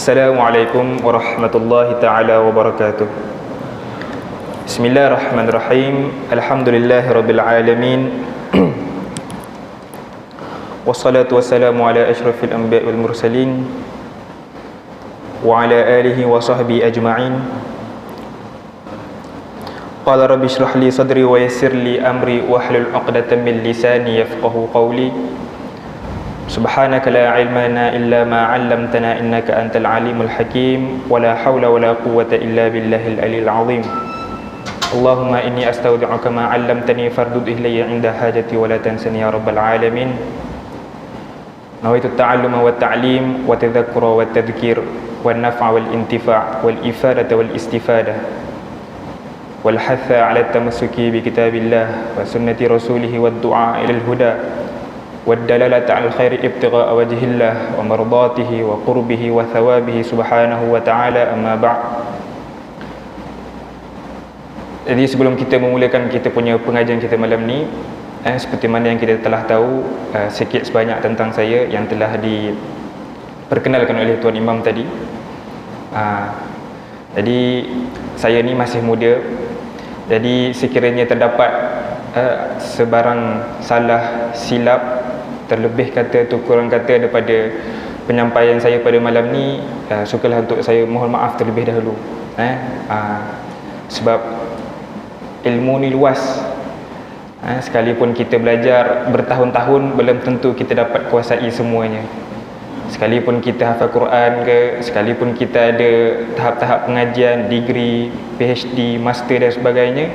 Assalamualaikum warahmatullahi ta'ala wabarakatuh. Bismillahirrahmanirrahim. Alhamdulillahirabbil alamin. Wassalatu wassalamu ala asyrafil anbiya'i wal mursalin wa ala alihi wa sahbihi ajma'in. Qala rabbi shrah li sadri wa yassir li amri wahlul 'uqdatam min lisani yafqahu qawli. Subhanaka la ilma lana illa ma 'allamtana innaka antal alimul hakim wa la hawla wa la quwwata illa billahil aliyil 'azim. Allahumma inni astaudi'uka ma 'allamtani fardud ilayya 'inda hajati wa la tansani ya rabbal alamin. Nawaitu ta'alluma wa ta'lim wa tadhakkura wa tadhkir wan naf'a wal intifa' wal ifadata wal istifadah wal hatha 'ala at-tamassuki bi kitabillah wa sunnati rasulih wad du'a ila al-huda والدلالة على الخير ابتغاء وجه الله ومرضاته وقربه وثوابه سبحانه وتعالى أما بعد. Jadi sebelum kita memulakan kita punya pengajian kita malam ni, seperti mana yang kita telah tahu sikit sebanyak tentang saya yang telah diperkenalkan oleh Tuan Imam tadi. Jadi saya ni masih muda. Jadi sekiranya terdapat sebarang salah silap, terlebih kata atau kurang kata daripada penyampaian saya pada malam ni, sukalah untuk saya mohon maaf terlebih dahulu. Sebab ilmu ni luas. Sekalipun kita belajar bertahun-tahun, belum tentu kita dapat kuasai semuanya. Sekalipun kita hafal Quran ke, sekalipun kita ada tahap-tahap pengajian, degree, PhD, master dan sebagainya,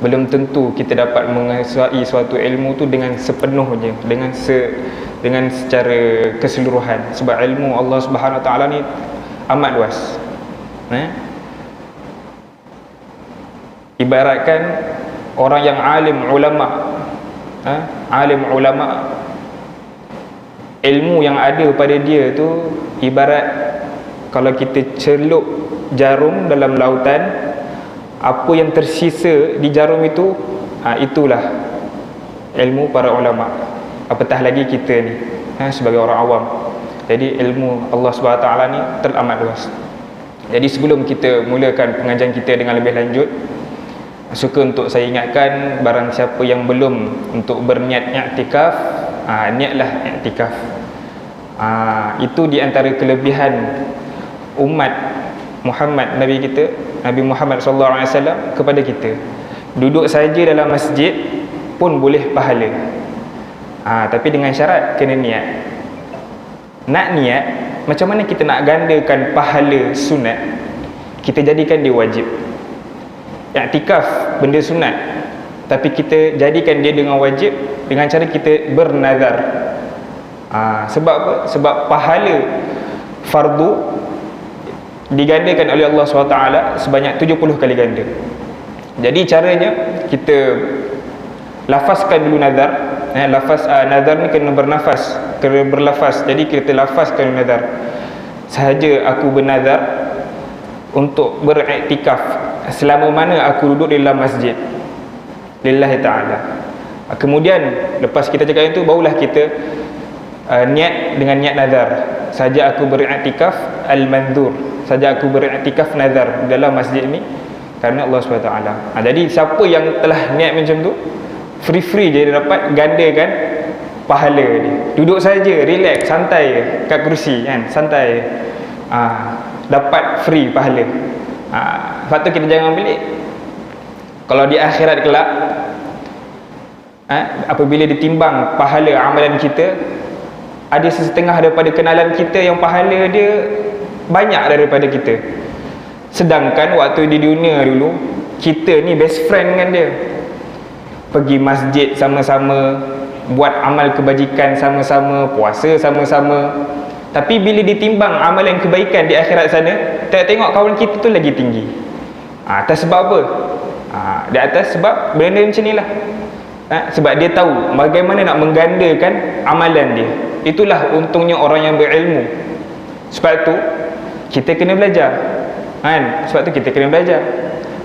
belum tentu kita dapat menguasai suatu ilmu tu dengan sepenuhnya, dengan secara keseluruhan. Sebab ilmu Allah Subhanahu Wa Taala ni amat luas. Ibaratkan orang yang alim ulama, ilmu yang ada pada dia tu ibarat kalau kita celup jarum dalam lautan, apa yang tersisa di jarum itu, itulah ilmu para ulama. Apatah lagi kita ni sebagai orang awam. Jadi ilmu Allah SWT ni teramat luas. Jadi sebelum kita mulakan pengajian kita dengan lebih lanjut, suka untuk saya ingatkan barang siapa yang belum untuk berniat i'tikaf, niatlah i'tikaf. Itu di antara kelebihan umat Muhammad, Nabi kita, Nabi Muhammad SAW kepada kita. Duduk saja dalam masjid pun boleh pahala. Tapi dengan syarat kena niat. Nak niat, macam mana kita nak gandakan pahala sunat, kita jadikan dia wajib. I'tikaf benda sunat, tapi kita jadikan dia dengan wajib dengan cara kita bernazar. Sebab apa? Sebab pahala fardu digandakan oleh Allah SWT sebanyak 70 kali ganda. Jadi caranya kita lafazkan dulu nazar. Nazar ni kena bernafas, kena berlafaz. Jadi kita lafazkan nazar. Sahaja aku bernazar untuk beriktikaf selama mana aku duduk di dalam masjid lillahi ta'ala. Kemudian lepas kita cakap itu, barulah kita niat dengan niat nazar. Saja aku beriktikaf al-manzur, saja aku beriktikaf nazar dalam masjid ni kerana Allah SWT. Jadi siapa yang telah niat macam tu, free je dia dapat gandakan pahala dia. Duduk saja, relax, santai kat kerusi kan, santai, dapat free pahala. Sebab tu kita jangan pelik. Kalau di akhirat kelak, apabila ditimbang pahala amalan kita, ada sesetengah daripada kenalan kita yang pahala dia banyak daripada kita. Sedangkan waktu di dunia dulu, kita ni best friend dengan dia. Pergi masjid sama-sama, buat amal kebajikan sama-sama, puasa sama-sama. Tapi bila ditimbang amalan kebaikan di akhirat sana, tengok kawan kita tu lagi tinggi. Atas sebab apa? Di atas sebab benda macam ni lah. Sebab dia tahu bagaimana nak menggandakan amalan dia. Itulah untungnya orang yang berilmu. Sebab tu kita kena belajar kan? Sebab tu kita kena belajar.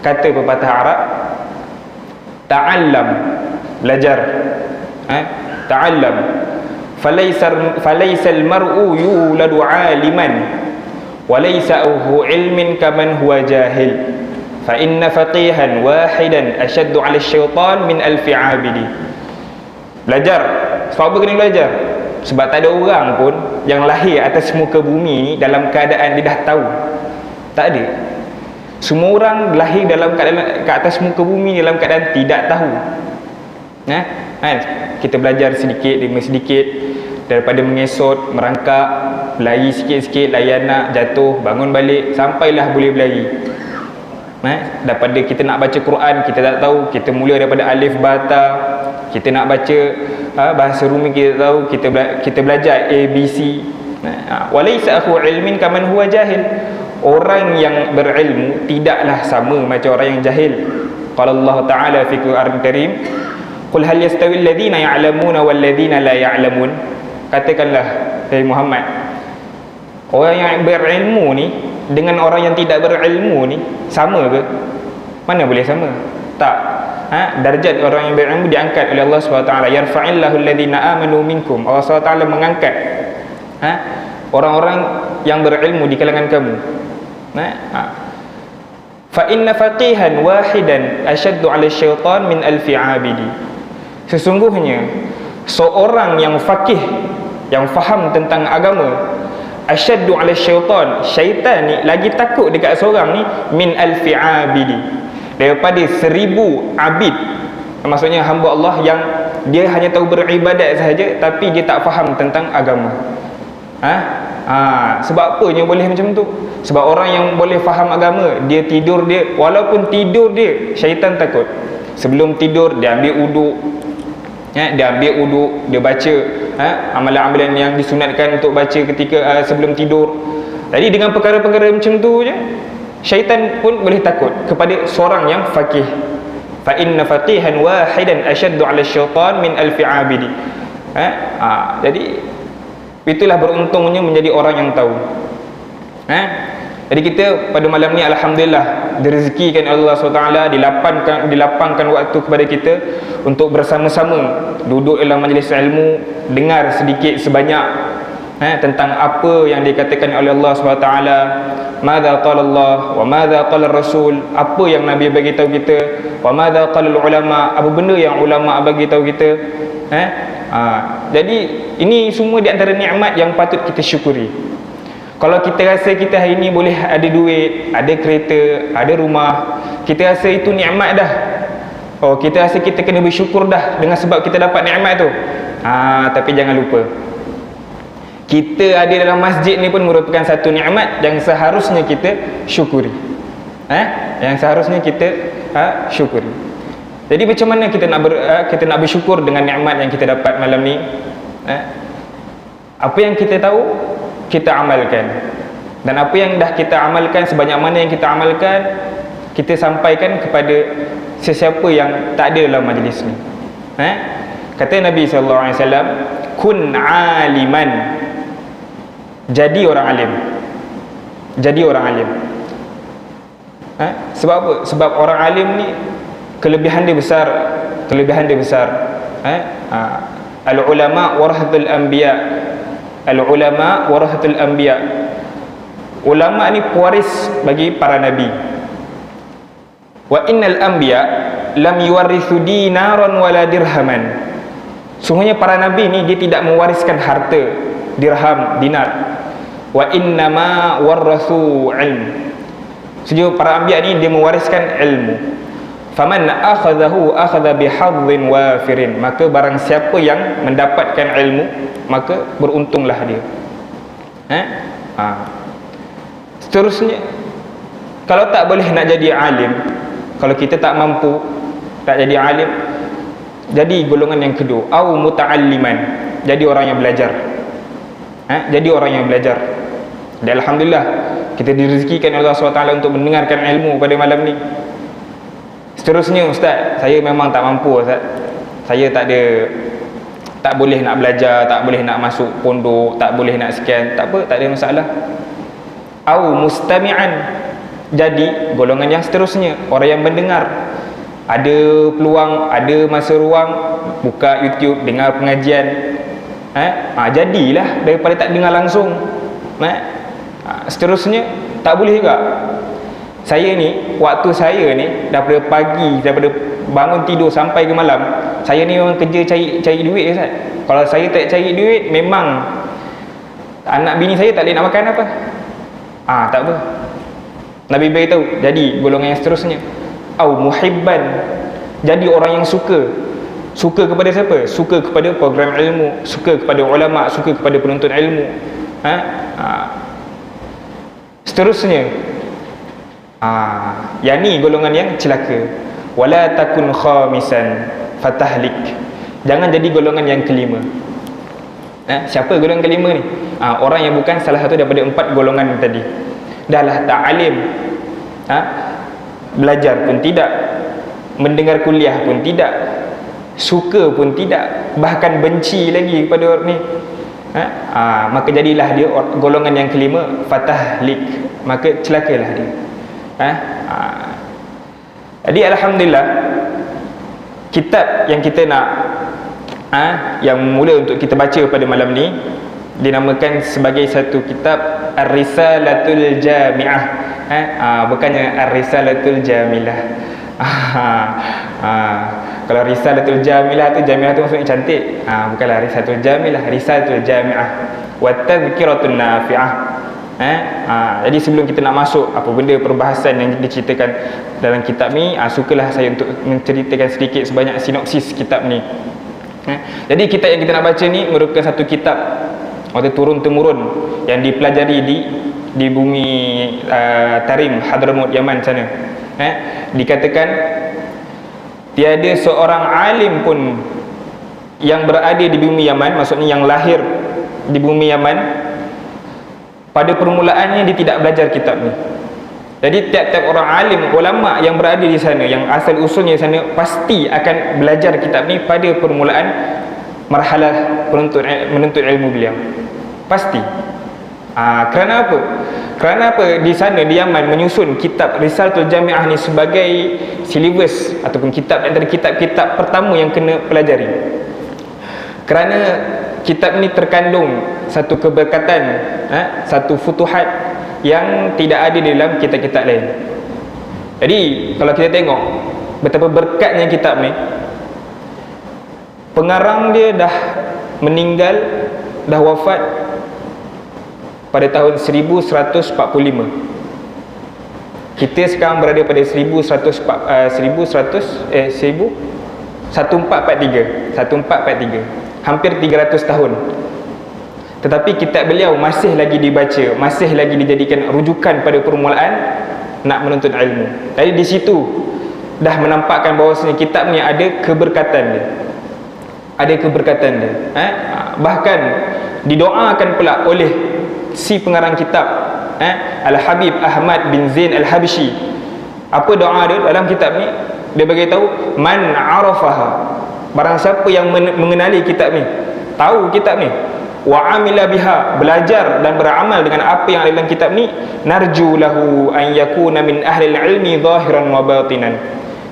Kata pepatah Arab, ta'allam, belajar. Ta'allam. Falaisal mar'u yuladu aliman walaysahu ilmin kaman huwa jahil fa inna faqihan wahidan ashaddu 'ala syaitan min alfi 'abidi. Belajar. Sebab apa kena belajar? Sebab tak ada orang pun yang lahir atas muka bumi ni dalam keadaan dia dah tahu. Tak ada. Semua orang lahir dalam keadaan ke atas muka bumi dalam keadaan tidak tahu. Kan? Kita belajar sedikit demi sedikit, daripada mengesot, merangkak, berlari sikit-sikit, layan anak, jatuh, bangun balik, sampailah boleh berlari. Daripada kita nak baca Quran, kita tak tahu, kita mula daripada alif bata. Kita nak baca bahasa Rumi, kita tahu, kita belajar ABC. Walaysa akhu ilmin kaman huwa jahil. Orang yang berilmu tidaklah sama macam orang yang jahil. Qala Allah Ta'ala fi Quran Karim, qul hal yastawi alladhina ya'lamuna wal ladhina la ya'lamun. Katakanlah, Muhammad, orang yang berilmu ni dengan orang yang tidak berilmu ni sama ke? Mana boleh sama? Tak. Darjat orang yang berilmu diangkat oleh Allah SWT. Yarfa'illahu alladhina amanu minkum. Allah SWT mengangkat orang-orang yang berilmu di kalangan kamu. Fa inna faqihan wahidan ashaddu 'ala syaitan min alfi 'abidi. Sesungguhnya seorang yang faqih, yang faham tentang agama, ashaddu 'ala syaitan ni lagi takut dekat seorang ni min alfi 'abidi, daripada 1000 abid. Maksudnya hamba Allah yang dia hanya tahu beribadat sahaja tapi dia tak faham tentang agama. Sebab apa yang boleh macam tu? Sebab orang yang boleh faham agama, dia tidur, dia walaupun tidur dia, syaitan takut. Sebelum tidur dia ambil uduk, dia baca amalan-amalan yang disunatkan untuk baca ketika sebelum tidur. Jadi dengan perkara-perkara macam tu je, syaitan pun boleh takut kepada seorang yang faqih. Fa inna faqihan wahidan ashaddu 'ala syaitan min alfi 'abidi. Jadi itulah beruntungnya menjadi orang yang tahu. Jadi kita pada malam ni alhamdulillah direzekikan Allah SWT, dilapangkan waktu kepada kita untuk bersama-sama duduk dalam majlis ilmu, dengar sedikit sebanyak tentang apa yang dikatakan oleh Allah SWT. Madza qala Allah wa madza qala Rasul, apa yang Nabi bagi tahu kita, wa madza qala ulama, apa benda yang ulama bagi tahu kita. Jadi ini semua di antara nikmat yang patut kita syukuri. Kalau kita rasa kita hari ni boleh ada duit, ada kereta, ada rumah, kita rasa itu nikmat dah. Kita rasa kita kena bersyukur dah dengan sebab kita dapat nikmat tu. Tapi jangan lupa, kita ada dalam masjid ni pun merupakan satu nikmat yang seharusnya kita syukuri. Yang seharusnya kita syukuri. Jadi macam mana kita nak bersyukur dengan nikmat yang kita dapat malam ni? Apa yang kita tahu, kita amalkan. Dan apa yang dah kita amalkan, sebanyak mana yang kita amalkan, kita sampaikan kepada sesiapa yang tak ada dalam majlis ni. Kata Nabi SAW, kun aliman, jadi orang alim. Jadi orang alim. Sebab apa? Sebab orang alim ni kelebihan dia besar. Al-ulama warahatul anbiya. Al-ulama warahatul anbiya. Ulama ni pewaris bagi para nabi. Wa innal anbiya lam yuwarithu dinaran wala dirhaman. Sungguhnya para nabi ni dia tidak mewariskan harta, dirham, dinar. Wa innama warathu ilm. Sejauh para anbiya ni dia mewariskan ilmu. Faman akhadhahu akhadha bihadhin wafirin. Maka barang siapa yang mendapatkan ilmu, maka beruntunglah dia. Seterusnya, kalau tak boleh nak jadi alim, kalau kita tak mampu tak jadi alim, jadi golongan yang kedua, au muta'alliman, jadi orang yang belajar. Jadi orang yang belajar. Dan alhamdulillah kita direzekikan oleh Allah SWT untuk mendengarkan ilmu pada malam ni. Seterusnya, Ustaz, saya memang tak mampu, Ustaz. Saya tak boleh nak belajar, tak boleh nak masuk pondok, tak boleh nak sekian. Tak apa, tak ada masalah. Au mustami'an, jadi golongan yang seterusnya, orang yang mendengar. Ada peluang, ada masa ruang, buka YouTube, dengar pengajian. Jadilah daripada tak dengar langsung. Seterusnya tak boleh juga. Saya ni, waktu saya ni daripada pagi, daripada bangun tidur sampai ke malam, saya ni memang kerja cari duit, Ustaz. Kalau saya tak cari duit, memang anak bini saya tak boleh nak makan apa. Tak apa. Nabi beritahu, jadi golongan yang seterusnya, au muhibban, jadi orang yang suka kepada siapa? Suka kepada program ilmu, suka kepada ulama, suka kepada penuntut ilmu. Seterusnya, yang ni golongan yang celaka. Wala takun khamisan fatahlik, jangan jadi golongan yang kelima. Siapa golongan kelima ni? Orang yang bukan salah satu daripada 4 golongan tadi. Dahlah tak alim, belajar pun tidak, mendengar kuliah pun tidak, suka pun tidak, bahkan benci lagi kepada orang ni, maka jadilah dia golongan yang kelima, fatahlik, maka celakalah dia. Jadi alhamdulillah, kitab yang kita nak yang mula untuk kita baca pada malam ni dinamakan sebagai satu kitab Ar-Risalatul Jami'ah, bukannya Ar-Risalatul Jamilah. Kalau Risalatul Jamilah tu maksudnya cantik, bukanlah Risalatul Jamilah, Risalatul Jami'ah wa Tadhkiratun Nafi'ah. Jadi sebelum kita nak masuk apa benda perbahasan yang diceritakan dalam kitab ni, sukalah saya untuk menceritakan sedikit sebanyak sinopsis kitab ni. Jadi kitab yang kita nak baca ni merupakan satu kitab waktu turun-temurun yang dipelajari di bumi Tarim, Hadramut, Yaman sana. Dikatakan tiada seorang alim pun yang berada di bumi Yaman, maksudnya yang lahir di bumi Yaman, pada permulaannya dia tidak belajar kitab ni. Jadi tiap-tiap orang alim, ulama yang berada di sana, yang asal usulnya di sana, pasti akan belajar kitab ni pada permulaan marhalah menuntut ilmu beliau. Pasti. Kerana apa? Kerana apa di sana di Yaman menyusun kitab Risalatul Jami'ah ni sebagai silibus ataupun kitab antara kitab-kitab pertama yang kena pelajari. Kerana kitab ni terkandung satu keberkatan, satu futuhat yang tidak ada di dalam kitab-kitab lain. Jadi kalau kita tengok betapa berkatnya kitab ni, pengarang dia dah meninggal, dah wafat pada tahun 1145. Kita sekarang berada pada 1443, hampir 300 tahun. Tetapi kitab beliau masih lagi dibaca, masih lagi dijadikan rujukan pada permulaan nak menuntut ilmu. Jadi di situ dah menampakkan bahawasanya kitab ni ada keberkatan dia. Ada keberkatan dia. Bahkan didoakan pula oleh si pengarang kitab, Al-Habib Ahmad bin Zain Al-Habshi. Apa doa dia dalam kitab ni? Dia beritahu, man arafaha, barang siapa yang mengenali kitab ni, tahu kitab ni, wa amila biha, belajar dan beramal dengan apa yang ada dalam kitab ni, narju lahu an yakuna min ahli ilmi zahiran wa batinan.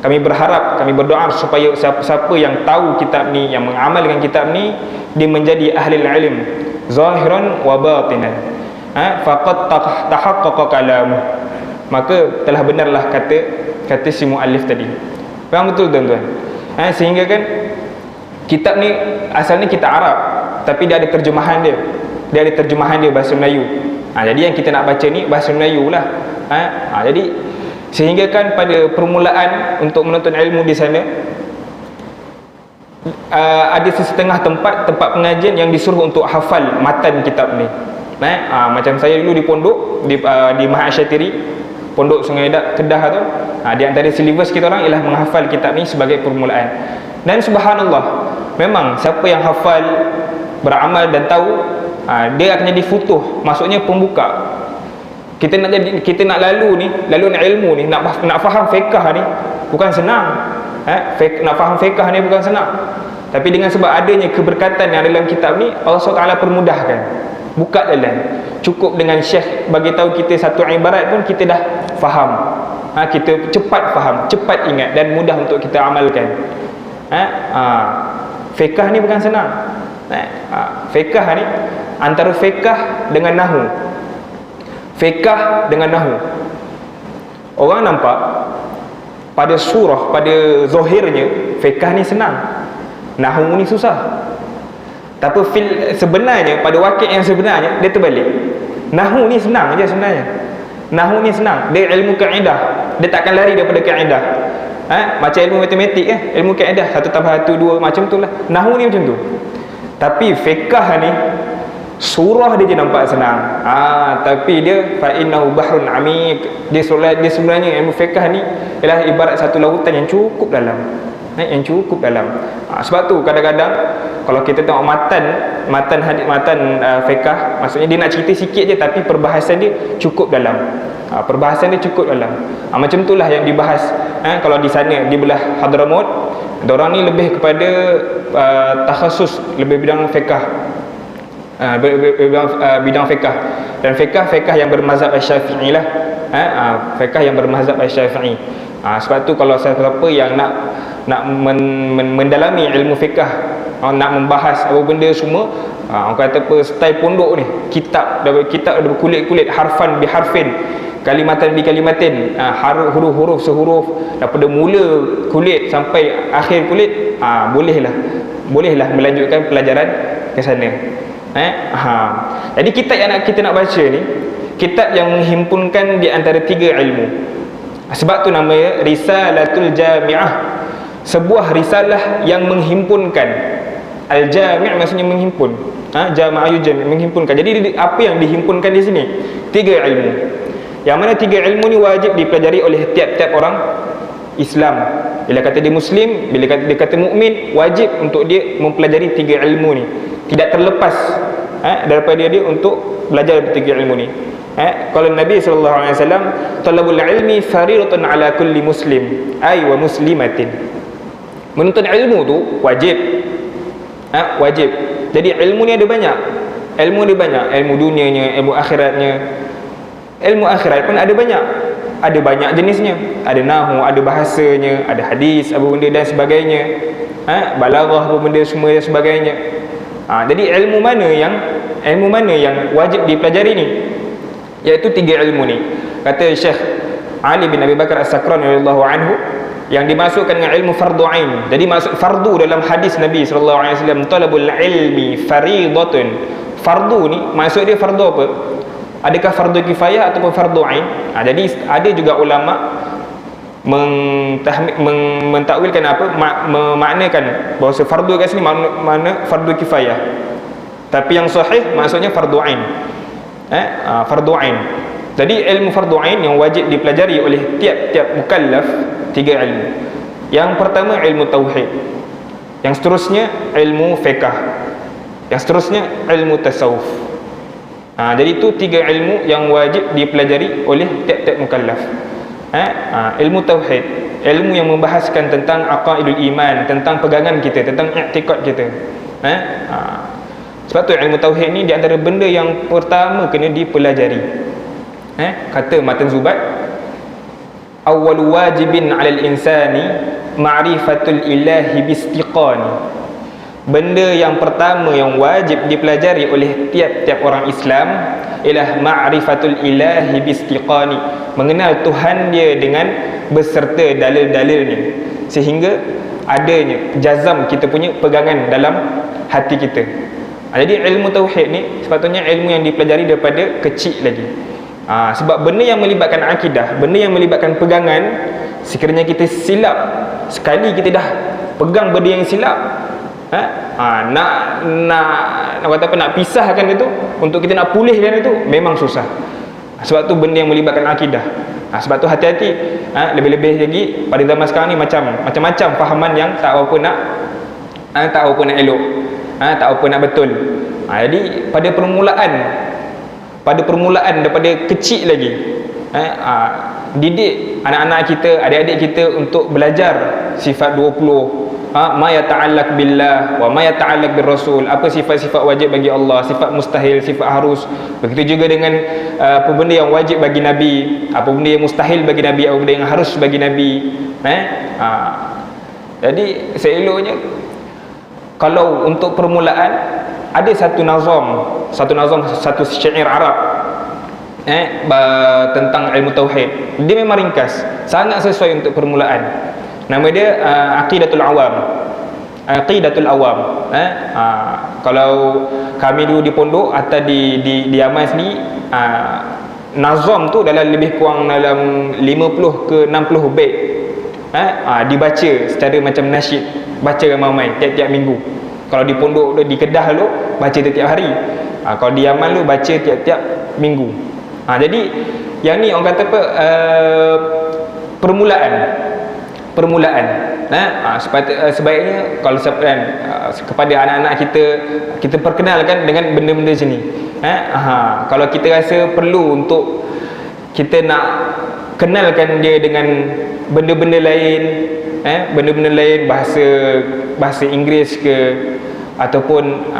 Kami berharap, kami berdoa supaya siapa-siapa yang tahu kitab ni, yang mengamal dengan kitab ni, dia menjadi ahli ilm zahiran wa batinan. Faqad tahaqqaqa kalamuh, maka telah benarlah kata si muallif tadi. Faham betul tuan-tuan? Sehingga kan kitab ni asalnya kitab Arab, tapi dia ada terjemahan dia. Dia ada terjemahan dia bahasa Melayu. Jadi yang kita nak baca ni bahasa Melayu lah. Jadi sehingga kan pada permulaan untuk menuntut ilmu di sana, ada sesetengah tempat pengajian yang disuruh untuk hafal matan kitab ni. Macam saya dulu di pondok di Mahat Syatiri, pondok Sungai Kedah tu, di antara silibus kita orang ialah menghafal kitab ni sebagai permulaan. Dan subhanallah, memang siapa yang hafal, beramal dan tahu, dia akan jadi futuh, maksudnya pembuka. Kita nak lalu ilmu ni, nak faham fiqh ni bukan senang. Nak faham fiqh ni bukan senang. Tapi dengan sebab adanya keberkatan yang ada dalam kitab ni, Allah SWT permudahkan, buka jalan. Cukup dengan syekh bagi tahu kita satu ibarat pun kita dah faham. Kita cepat faham, cepat ingat dan mudah untuk kita amalkan. Fiqh ni bukan senang. Fiqh ni antara fiqh dengan nahu. fiqh dengan nahwu. Orang nampak pada surah, pada zahirnya fiqh ni senang, nahwu ni susah. Tapi sebenarnya pada wakil yang sebenarnya dia terbalik. Nahwu ni senang je sebenarnya. Nahwu ni senang, dia ilmu kaedah, dia takkan lari daripada kaedah. Macam ilmu matematik ilmu kaedah 1 tambah 1 2 macam tu lah. Nahwu ni macam tu. Tapi fiqh ni surah dia je nampak senang, tapi dia fa innahu bahrun amiq. Dia sebenarnya ilmu fiqh ni ialah ibarat satu lautan yang cukup dalam, yang cukup dalam. Sebab tu kadang-kadang kalau kita tengok matan fiqh, maksudnya dia nak cerita sikit je tapi perbahasan dia cukup dalam. Perbahasan dia cukup dalam. Macam itulah yang dibahas kalau di sana di belah Hadramaut, diorang ni lebih kepada takhasus, lebih bidang fiqh. Bidang fiqh, dan fiqh yang bermazhab Asy-Syafi'i lah. Fiqh yang bermazhab Asy-Syafi'i. Sebab tu kalau siapa yang nak mendalami ilmu fiqh, nak membahas apa benda semua, orang kata apa, style pondok ni, kitab berkulit-kulit, harfan bi harfin, kalimatan bi kalimatin, huruf-huruf sehuruf, daripada mula kulit sampai akhir kulit, bolehlah melanjutkan pelajaran ke sana. Jadi kitab yang kita nak baca ni, kitab yang menghimpunkan di antara 3 ilmu. Sebab tu namanya Risalatul Jami'ah, sebuah risalah yang menghimpunkan. Al-Jami' maksudnya menghimpun. Jama'ah Jami', menghimpunkan. Jadi apa yang dihimpunkan di sini? 3 ilmu. Yang mana 3 ilmu ni wajib dipelajari oleh tiap-tiap orang Islam. Bila kata dia Muslim, bila dia kata mukmin, wajib untuk dia mempelajari 3 ilmu ni. Tidak terlepas daripada dia untuk belajar 3 ilmu ni. Kalau Nabi SAW, talabul ilmi faridatun ala kulli muslim ay wa muslimatin. Menuntut ilmu tu wajib. Wajib. Jadi ilmu ni ada banyak. Ilmu dunianya, ilmu akhiratnya. Ilmu akhirat pun ada banyak. Ada banyak jenisnya. Ada nahwu, ada bahasanya, ada hadis, apa benda dan sebagainya. Balaghah, apa benda semua dan sebagainya. Jadi ilmu mana yang wajib dipelajari ni? Iaitu 3 ilmu ni. Kata Syekh Ali bin Abi Bakar As-Sakrani radhiyallahu anhu, yang dimasukkan dengan ilmu fardu ain. Jadi maksud fardu dalam hadis Nabi sallallahu alaihi wasallam, talabul ilmi faridatun. Fardu ni maksud dia fardu apa? Adakah fardu kifayah ataupun fardu ain? Jadi ada juga ulama mentakwilkan apa, memaknakan bahawa fardu kat sini makna fardu kifayah, tapi yang sahih maksudnya fardu ain. Fardu ain. Jadi ilmu fardu ain yang wajib dipelajari oleh tiap-tiap mukallaf 3 ilmu. Yang pertama ilmu tauhid, yang seterusnya ilmu fiqh, yang seterusnya ilmu tasawuf. Jadi itu 3 ilmu yang wajib dipelajari oleh tiap-tiap mukallaf. Ilmu tauhid, ilmu yang membahaskan tentang aqaidul iman, tentang pegangan kita, tentang i'tikad kita. Sebab tu ilmu tauhid ni di antara benda yang pertama kena dipelajari. Kata Matan Zubat, awwal wajibin 'alal insani ma'rifatul ilahi bistiqani. Benda yang pertama yang wajib dipelajari oleh tiap-tiap orang Islam ialah ma'rifatul ilahi bistiqani, mengenal Tuhan dia dengan beserta dalil-dalilnya, sehingga adanya jazam kita punya pegangan dalam hati kita. Jadi ilmu tauhid ni sepatutnya ilmu yang dipelajari daripada kecil lagi. Sebab benda yang melibatkan akidah, benda yang melibatkan pegangan, sekiranya kita silap sekali, kita dah pegang benda yang silap, nak pisahkan itu, untuk kita nak pulihkan itu memang susah. Sebab tu benda yang melibatkan akidah. Sebab tu hati-hati, lebih-lebih lagi pada zaman sekarang ni macam-macam fahaman yang tak apa nak elok, tak apa nak betul. Jadi pada permulaan daripada kecil lagi, didik anak-anak kita, adik-adik kita untuk belajar sifat 20, ma yata'allaq billah wa ma yata'allaq birrasul, apa sifat-sifat wajib bagi Allah, sifat mustahil, sifat harus. Begitu juga dengan apa benda yang wajib bagi Nabi, apa benda yang mustahil bagi Nabi, apa benda yang harus bagi Nabi. Jadi seeloknya kalau untuk permulaan ada satu syair Arab tentang ilmu tauhid. Dia memang ringkas, sangat sesuai untuk permulaan. Nama dia Aqidatul Awam. Aqidatul Awam. Kalau kami dulu di pondok atau di Yaman sini, nazam tu dalam lebih kurang dalam 50 ke 60 bait. Dibaca secara macam nasyid, baca ramai-ramai tiap-tiap minggu. Kalau di pondok di Kedah dulu baca tiap-tiap hari. Kalau di Yaman lu baca tiap-tiap minggu. Jadi yang ni orang kata apa, permulaan. Sebaiknya kalau kepada anak-anak kita perkenalkan dengan benda-benda macam ni. Kalau kita rasa perlu untuk kita nak kenalkan dia dengan benda-benda lain, benda-benda lain, bahasa Inggeris ke, ataupun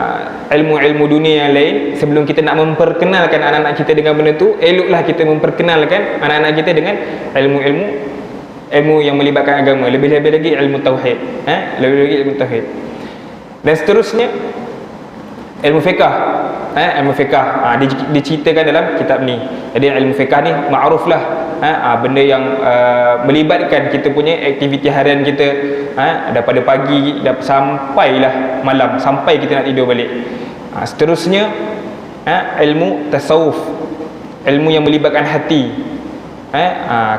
ilmu-ilmu dunia yang lain, sebelum kita nak memperkenalkan anak-anak kita dengan benda tu, eloklah kita memperkenalkan anak-anak kita dengan ilmu yang melibatkan agama, lebih-lebih lagi ilmu tauhid, lebih-lebih lagi ilmu tauhid. Dan seterusnya ilmu fiqah. Ilmu fiqah diceritakan dalam kitab ni. Jadi ilmu fiqah ni ma'ruf lah, benda yang melibatkan kita punya aktiviti harian kita, daripada pagi sampailah malam, sampai kita nak tidur balik. Seterusnya ilmu tasawuf, ilmu yang melibatkan hati.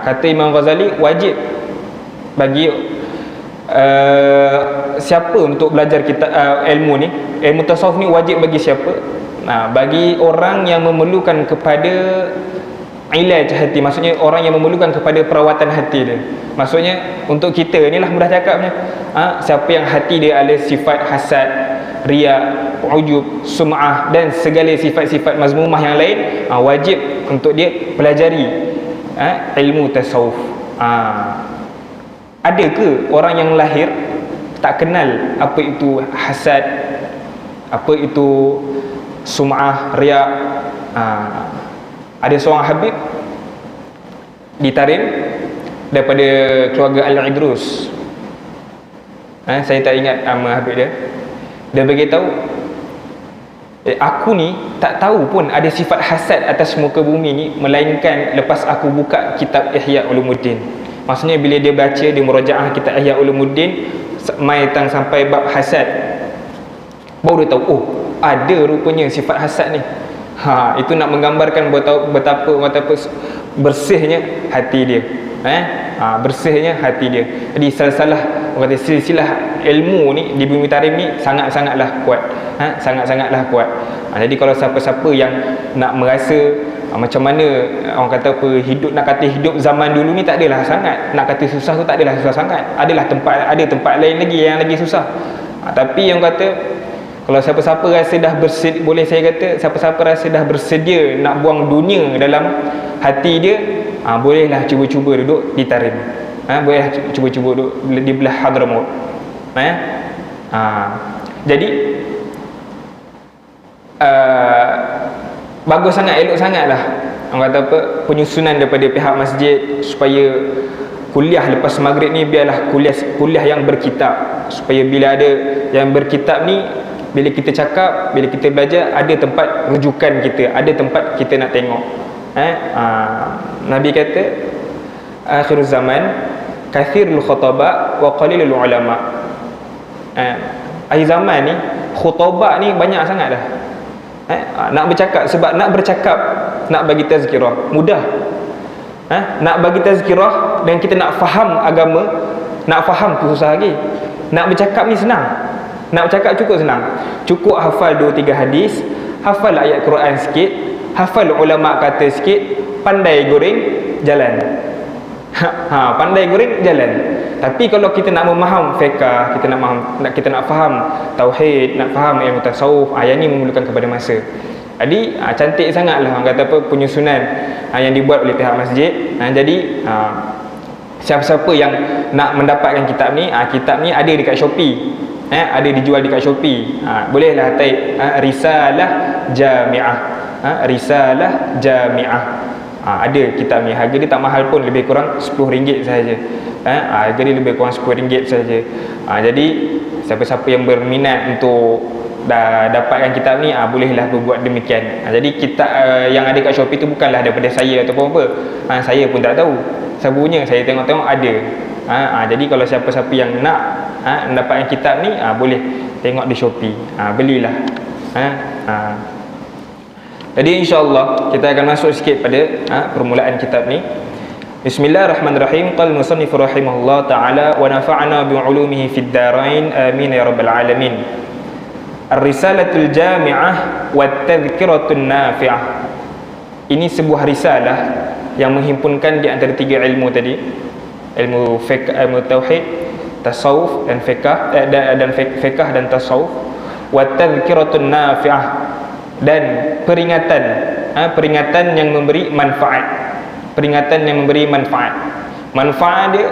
Kata Imam Ghazali, wajib bagi siapa untuk belajar ilmu ni, ilmu tasawuf ni wajib bagi siapa? Bagi orang yang memerlukan kepada ilaj hati, maksudnya orang yang memerlukan kepada perawatan hati dia. Maksudnya untuk kita ni lah, mudah cakapnya, siapa yang hati dia ada sifat hasad, riya, ujub, sum'ah dan segala sifat-sifat mazmumah yang lain, wajib untuk dia pelajari ilmu tasawuf. Ada ke orang yang lahir tak kenal apa itu hasad, apa itu sum'ah, riya? Ada seorang habib di Tarim daripada keluarga Al-Idrus. Saya tak ingat nama habib dia. Dia beritahu, aku ni tak tahu pun ada sifat hasad atas muka bumi ni, melainkan lepas aku buka kitab Ihya Ulumuddin. Maksudnya bila dia baca, dia murajaah kitab Ihya Ulumuddin, mai tang sampai bab hasad, baru dia tahu, oh ada rupanya sifat hasad ni. Itu nak menggambarkan betapa bersihnya hati dia. Bersihnya hati dia. Jadi silsilah ilmu ni di bumi Tarim ni sangat-sangatlah kuat. Sangat-sangatlah kuat. Jadi kalau siapa-siapa yang nak merasa macam mana orang kata apa, nak kata hidup zaman dulu ni tak adalah sangat, nak kata susah tu tak adalah susah sangat. Ada tempat lain lagi yang lagi susah. Tapi yang kata, kalau siapa-siapa rasa dah bersedia, boleh saya kata, siapa-siapa rasa dah bersedia nak buang dunia dalam hati dia, bolehlah cuba-cuba duduk di Tarim. Bolehlah cuba-cuba duduk di belah Hadramaut. Jadi bagus sangat, elok sangatlah orang kata apa, penyusunan daripada pihak masjid supaya kuliah lepas maghrib ni biarlah kuliah yang berkitab, supaya bila ada yang berkitab ni, bila kita cakap, bila kita belajar, ada tempat rujukan kita, ada tempat kita nak tengok. Nabi kata akhir zaman kathirul khutabah wa qalilul ulama. Akhir zaman ni khutabah ni banyak sangat dah. Nak bercakap, sebab nak bercakap, nak bagi tazkirah mudah. Nak bagi tazkirah dan kita nak faham agama, nak faham tu susah lagi. Nak bercakap ni senang. Nak bercakap cukup senang. Cukup hafal 2-3 hadis, hafal ayat Quran sikit, hafal ulama kata sikit, pandai goreng jalan. Pandai goreng jalan. Tapi kalau kita nak memaham fiqh, kita nak faham tauhid, nak faham ilmu tasawuf, yang ni memerlukan kepada masa. Jadi cantik sangatlah orang kata apa, penyusunan yang dibuat oleh pihak masjid. Jadi siapa-siapa yang nak mendapatkan kitab ni ada dekat Shopee. Ada dijual dekat Shopee. Bolehlah type Risalah Jami'ah. Risalah Jami'ah. Ada kitab ni, harga dia tak mahal pun, lebih kurang RM10 sahaja. Harga dia lebih kurang RM10 sahaja. Jadi siapa-siapa yang berminat untuk dah dapatkan kitab ni, bolehlah berbuat demikian. Jadi kitab yang ada kat Shopee tu bukanlah daripada saya ataupun apa. Saya pun tak tahu. Sabunnya saya tengok-tengok ada. Jadi kalau siapa-siapa yang nak mendapatkan kitab ni, boleh tengok di Shopee. Belilah. Jadi insya-Allah kita akan masuk sikit pada permulaan kitab ni. Bismillahirrahmanirrahim. Qal musannif rahimahullah taala wa nafa'na bi 'ulumihi fid darain amin ya rabbal alamin. Ar-risalatul jami'ah wat tadhkiratun nafi'ah. Ini sebuah risalah yang menghimpunkan di antara tiga ilmu tadi, ilmu fiqh, ilmu tauhid, tasawuf dan fiqh, dan fiqh dan tasawuf. Wat tadhkiratun nafi'ah, dan peringatan, peringatan yang memberi manfaat, peringatan yang memberi manfaat. Manfaat dia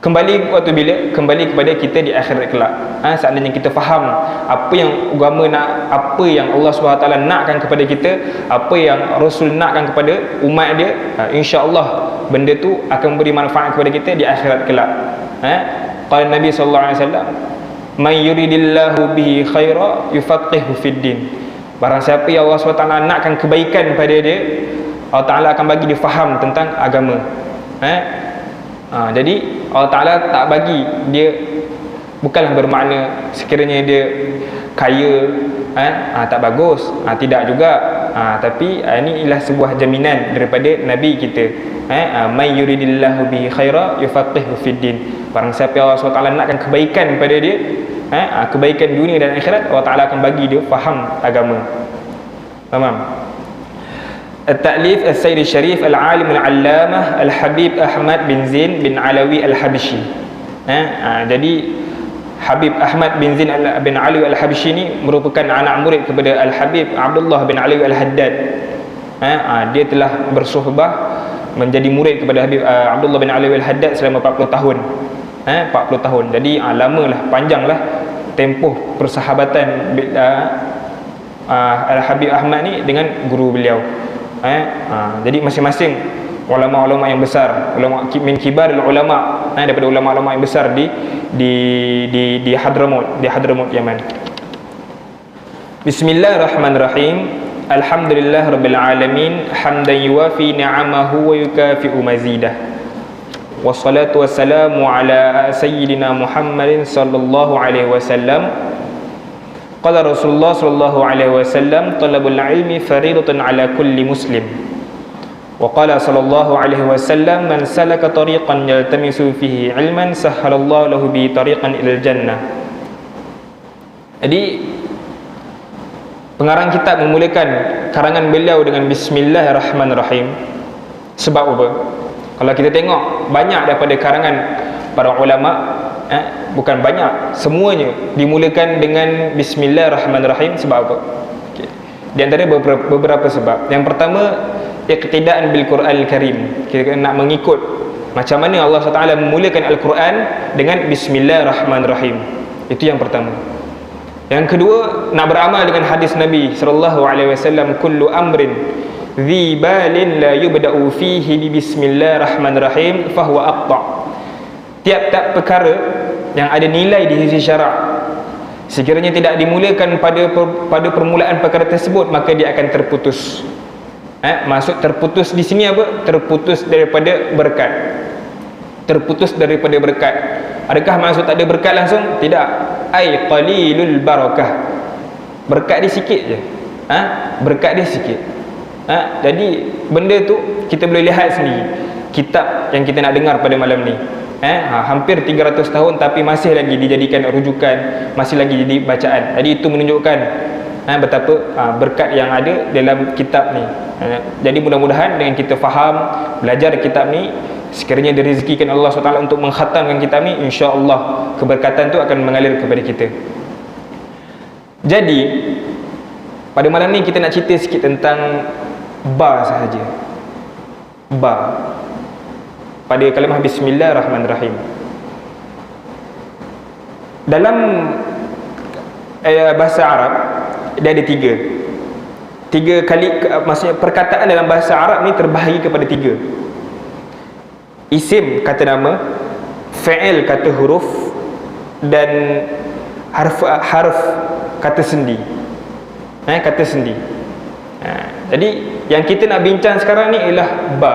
kembali waktu bila? Kembali kepada kita di akhirat kelak. Seandainya kita faham apa yang agama nak, apa yang Allah SWT nakkan kepada kita, apa yang Rasul nakkan kepada umat dia, insya-Allah benda tu akan memberi manfaat kepada kita di akhirat kelak. Qala Nabi sallallahu alaihi wasallam, "Man yuridillahu bihi khaira yufaqihu fid din." Barang siapa yang Allah SWT nakkan kebaikan pada dia, Allah Ta'ala akan bagi dia faham tentang agama. Jadi Allah Ta'ala tak bagi dia, bukanlah bermakna sekiranya dia kaya tak bagus, tidak juga. Tapi ini ialah sebuah jaminan daripada Nabi kita. May yuridillahu bihi khaira yufaqihu fid din. Barang siapa Allah SWT nakkan kebaikan pada dia, kebaikan dunia dan akhirat, Allah Ta'ala akan bagi dia faham agama. Faham? At-ta'lif As-Sayyid Al-Sharif Al-Alim Al-Allamah Al-Habib Ahmad bin Zain bin Alawi Al-Habshi. Jadi Habib Ahmad bin Zain bin Alawi Al-Habshi ni merupakan anak murid kepada Al-Habib Abdullah bin Alawi Al-Haddad. Dia telah bersuhbah menjadi murid kepada Habib Abdullah bin Alawi Al-Haddad selama 40 tahun. 40 tahun. Jadi lamalah, panjanglah tempoh persahabatan Al-Habib Ahmad ni dengan guru beliau. Jadi masing-masing ulama-ulama yang besar, ulama min kibarul ulama, daripada ulama-ulama yang besar di Hadramut Yaman. Bismillahirrahmanirrahim. Alhamdulillah rabbil alamin, hamdan yuwafi ni'amahu wa yukafi'u mazidah. Wassalatu wassalamu ala sayyidina Muhammadin sallallahu alaihi wasallam. Qala Rasulullah sallallahu alaihi wasallam, talabul ilmi fariidatun ala kulli muslim. Wa qala sallallahu alaihi wasallam, man salaka tariqan yaltamisu fihi ilman sahhalallahu lahu bi tariqan ilal jannah. Jadi pengarang kitab memulakan karangan beliau dengan bismillahirrahmanirrahim. Sebab apa? Kalau kita tengok banyak daripada karangan para ulama, bukan banyak, semuanya dimulakan dengan bismillahirrahmanirrahim. Sebab apa? Di antara beberapa sebab. Yang pertama, iqtidaan bil Quranil Karim. Kita nak mengikut macam mana Allah SWT memulakan Al-Quran dengan bismillahirrahmanirrahim. Itu yang pertama. Yang kedua, nak beramal dengan hadis Nabi sallallahu alaihi wasallam, kullu amrin dhi balin la yubda'u fihi bi bismillahirrahmanirrahim fahuwa aqta'. Tiap-tiap perkara yang ada nilai di sisi syarak, sekiranya tidak dimulakan pada permulaan perkara tersebut, maka dia akan terputus. Maksud terputus di sini apa? Terputus daripada berkat. Terputus daripada berkat. Adakah maksud tak ada berkat langsung? Tidak. Ai qalilul barakah. Berkat dia sikit je. Berkat dia sikit. Jadi benda tu kita boleh lihat sendiri. Kitab yang kita nak dengar pada malam ni, hampir 300 tahun tapi masih lagi dijadikan rujukan, masih lagi jadi bacaan. Jadi itu menunjukkan betapa berkat yang ada dalam kitab ni. Jadi mudah-mudahan dengan kita faham, belajar kitab ni, sekiranya direzekikan Allah SWT untuk mengkhatamkan kitab ni, insya-Allah keberkatan tu akan mengalir kepada kita. Jadi pada malam ni kita nak cerita sikit tentang ba sahaja. Ba pada kalimah bismillahirrahmanirrahim. Dalam bahasa Arab dia ada tiga kali, maksudnya perkataan dalam bahasa Arab ni terbahagi kepada tiga. Isim kata nama, fi'il kata huruf, dan harf kata sendi. Kata sendi. Jadi yang kita nak bincang sekarang ni ialah ba.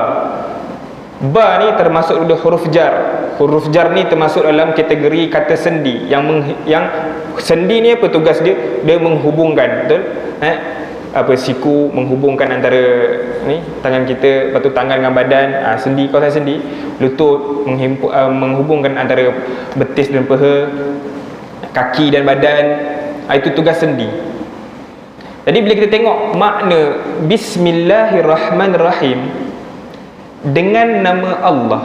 Ba ni termasuk dalam huruf jar. Huruf jar ni termasuk dalam kategori kata sendi. Yang sendi ni apa tugas dia? Dia menghubungkan, betul? Siku menghubungkan antara ni tangan kita, lepas tu tangan dengan badan, sendi, kawasan sendi. Lutut menghubungkan antara betis dan paha, kaki dan badan. Itu tugas sendi. Jadi bila kita tengok makna Bismillahirrahmanirrahim, dengan nama Allah,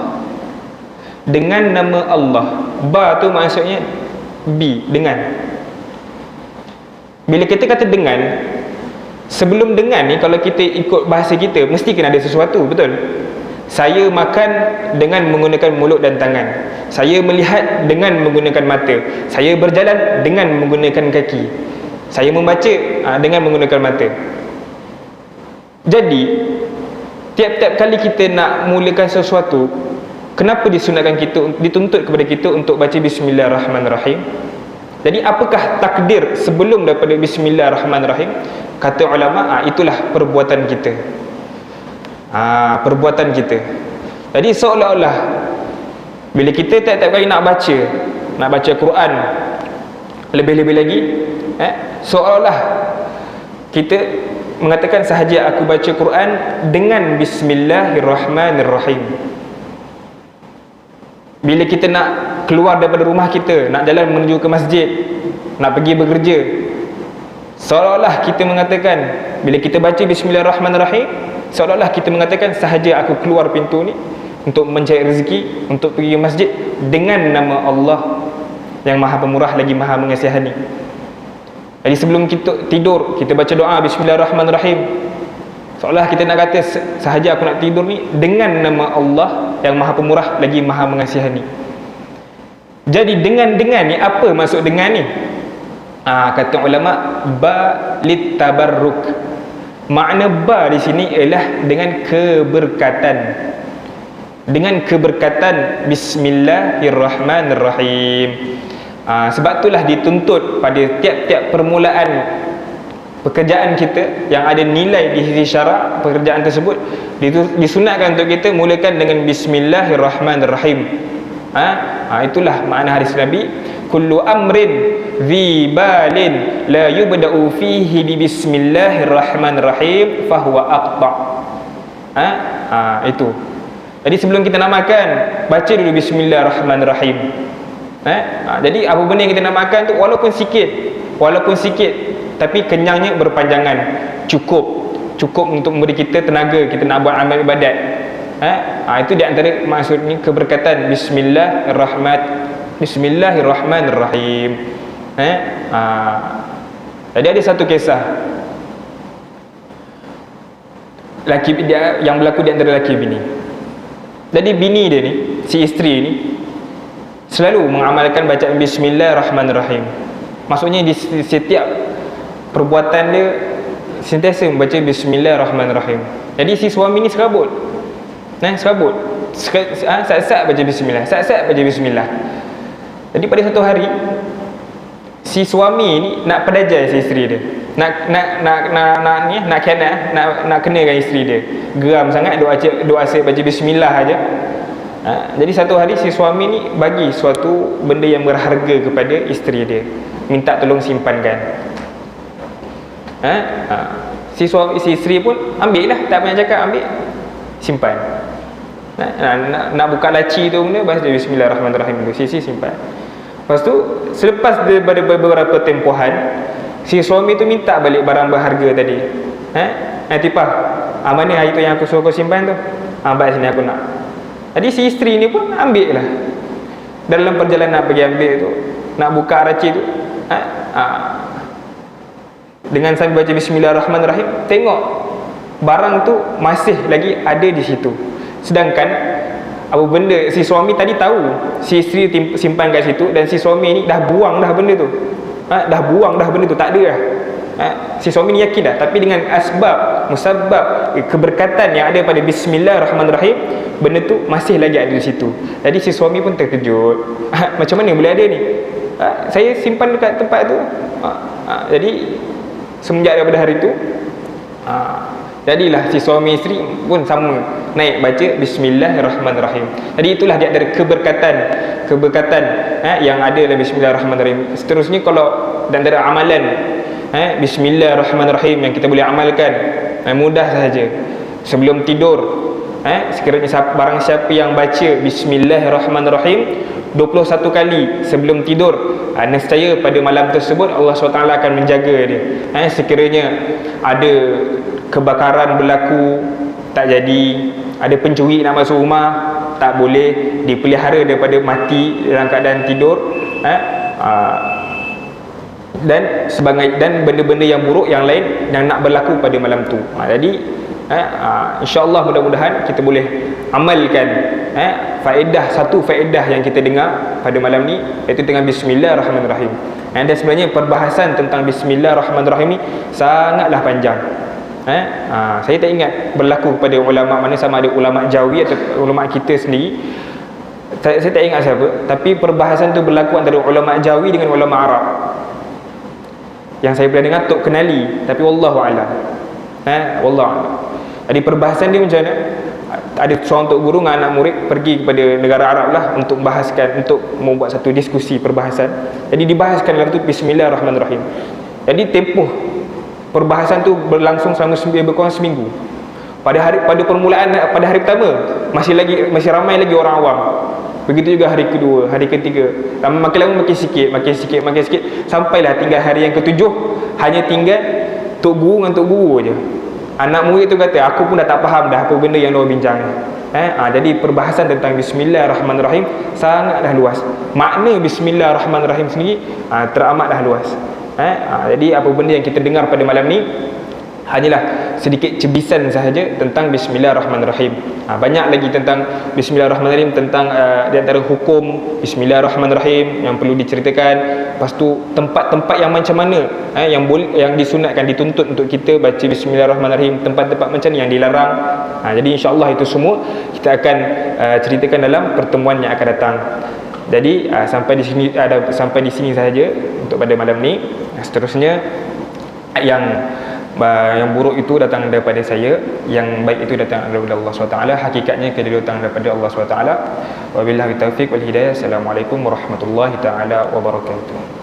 dengan nama Allah, ba tu maksudnya dengan. Bila kita kata dengan, sebelum dengan ni, kalau kita ikut bahasa kita, mesti kena ada sesuatu, betul? Saya makan dengan menggunakan mulut dan tangan. Saya melihat dengan menggunakan mata. Saya berjalan dengan menggunakan kaki. Saya membaca dengan menggunakan mata. Jadi tiap-tiap kali kita nak mulakan sesuatu, kenapa disunatkan kita, dituntut kepada kita untuk baca Bismillahirrahmanirrahim? Jadi apakah takdir sebelum daripada Bismillahirrahmanirrahim? Kata ulama, itulah perbuatan kita. Perbuatan kita. Jadi seolah-olah bila kita tiap-tiap kali nak baca Quran, lebih-lebih lagi, seolah-olah kita mengatakan sahaja aku baca Quran dengan Bismillahirrahmanirrahim. Bila kita nak keluar daripada rumah kita, nak jalan menuju ke masjid, nak pergi bekerja, seolah-olah kita mengatakan, bila kita baca Bismillahirrahmanirrahim, seolah-olah kita mengatakan sahaja aku keluar pintu ni untuk mencari rezeki, untuk pergi ke masjid dengan nama Allah yang Maha Pemurah lagi Maha Mengasihani. Jadi sebelum kita tidur, kita baca doa Bismillahirrahmanirrahim, seolah kita nak kata sahaja aku nak tidur ni dengan nama Allah yang Maha Pemurah lagi Maha Mengasihani. Jadi dengan ni, apa maksud dengan ni? Kata ulama, ba lit tabarruk. Makna ba di sini ialah dengan keberkatan. Dengan keberkatan Bismillahirrahmanirrahim. Sebab itulah dituntut pada tiap-tiap permulaan pekerjaan kita yang ada nilai di sisi syarak, pekerjaan tersebut disunatkan untuk kita mulakan dengan Bismillahirrahmanirrahim. Itulah makna hadis Nabi, kullu amrin dhi balin la yubda'u fihi bi Bismillahirrahmanirrahim fahuwa aqta'. Itu. Jadi sebelum kita nak makan, baca dulu Bismillahirrahmanirrahim. Jadi apa benda yang kita nak makan tu, walaupun sikit, tapi kenyangnya berpanjangan, cukup untuk memberi kita tenaga, kita nak buat amal ibadat. Itu di antara maksudnya keberkatan Bismillahirrahmanirrahim. Jadi ada satu kisah laki dia yang berlaku di antara laki bini. Jadi bini dia ni, si isteri ni, selalu mengamalkan bacaan Bismillahirrahmanirrahim. Maksudnya di setiap perbuatan dia sentiasa membaca Bismillahirrahmanirrahim. Jadi si suami ni serabut. Sat-sat baca Bismillah, sat-sat baca Bismillah. Jadi pada satu hari, si suami ni nak pedajai si isteri dia. Nak kenakan isteri dia. Geram sangat doa asyik baca Bismillah aja. Jadi satu hari si suami ni bagi suatu benda yang berharga kepada isteri dia, minta tolong simpankan. Si isteri pun ambil lah, tak payah cakap, ambil, simpan. Nak buka laci tu benda, baca Bismillahirrahmanirrahim dulu, simpan. Lepas tu selepas daripada beberapa tempohan, si suami tu minta balik barang berharga tadi. Tipah, mana hari tu yang aku suruh kau simpan tu, balik sini aku nak. Jadi si isteri ni pun ambil lah. Dalam perjalanan pergi ambil tu, nak buka laci tu, dengan sambil baca Bismillahirrahmanirrahim, tengok barang tu masih lagi ada di situ. Sedangkan apa benda si suami tadi tahu si isteri simpan kat situ, dan si suami ni dah buang dah benda tu. Tak ada dah. Si suami ni yakin dah, tapi dengan musabab keberkatan yang ada pada Bismillahirrahmanirrahim, benda tu masih lagi ada di situ. Jadi si suami pun terkejut. Macam mana boleh ada ni? Saya simpan dekat tempat tu. Jadi semenjak daripada hari itu, jadilah si suami isteri pun sama naik baca Bismillahirrahmanirrahim. Jadi itulah di antara keberkatan yang ada dalam Bismillahirrahmanirrahim. Seterusnya kalau di antara amalan Bismillahirrahmanirrahim yang kita boleh amalkan, mudah sahaja. Sebelum tidur, sekiranya barang siapa yang baca Bismillahirrahmanirrahim 21 kali sebelum tidur, nescaya pada malam tersebut Allah SWT akan menjaga dia. Sekiranya ada kebakaran berlaku, tak jadi, ada pencuri nak masuk rumah, tak boleh, dipelihara daripada mati dalam keadaan tidur, dan benda-benda yang buruk yang lain yang nak berlaku pada malam tu. Jadi insya-Allah mudah-mudahan kita boleh amalkan satu faedah yang kita dengar pada malam ni, iaitu dengan Bismillahirrahmanirrahim. Dan sebenarnya perbahasan tentang Bismillahirrahmanirrahim ni sangatlah panjang. Saya tak ingat berlaku kepada ulama mana, sama ada ulama Jawi atau ulama kita sendiri. Saya tak ingat siapa, tapi perbahasan tu berlaku antara ulama Jawi dengan ulama Arab. Yang saya pernah dengar Tok Kenali, tapi wallahu a'lam. Wallahu a'lam. Jadi perbahasan dia macam mana? Ada seorang tok guru dengan anak murid pergi kepada negara Arab lah untuk membuat satu diskusi perbahasan. Jadi dibahaskan dalam tu Bismillahirrahmanirrahim. Jadi tempoh perbahasan tu berlangsung selama lebih kurang seminggu. Pada permulaan, pada hari pertama masih ramai lagi orang awam. Begitu juga hari kedua, hari ketiga. Makin lama makin sikit, sampailah tinggal hari yang ketujuh, hanya tinggal tok guru dengan tok guru je. Anak murid tu kata, aku pun dah tak faham dah apa benda yang diorang bincang. Jadi perbahasan tentang Bismillahirrahmanirrahim sangatlah luas. Makna Bismillahirrahmanirrahim sendiri teramatlah luas. Jadi apa benda yang kita dengar pada malam ni hanyalah sedikit cebisan sahaja tentang Bismillahirrahmanirrahim. Banyak lagi tentang Bismillahirrahmanirrahim, tentang di antara hukum Bismillahirrahmanirrahim yang perlu diceritakan. Lepas tu tempat-tempat yang macam mana yang disunatkan, dituntut untuk kita baca Bismillahirrahmanirrahim, tempat-tempat macam ni yang dilarang. Jadi insya-Allah itu semua kita akan ceritakan dalam pertemuan yang akan datang. Jadi sampai di sini sahaja untuk pada malam ni. Seterusnya yang buruk itu datang daripada saya, yang baik itu datang daripada Allah SWT. Hakikatnya kedua datang daripada Allah SWT. Wabillahi taufiq wal hidayah. Assalamualaikum warahmatullahi taala wabarakatuh.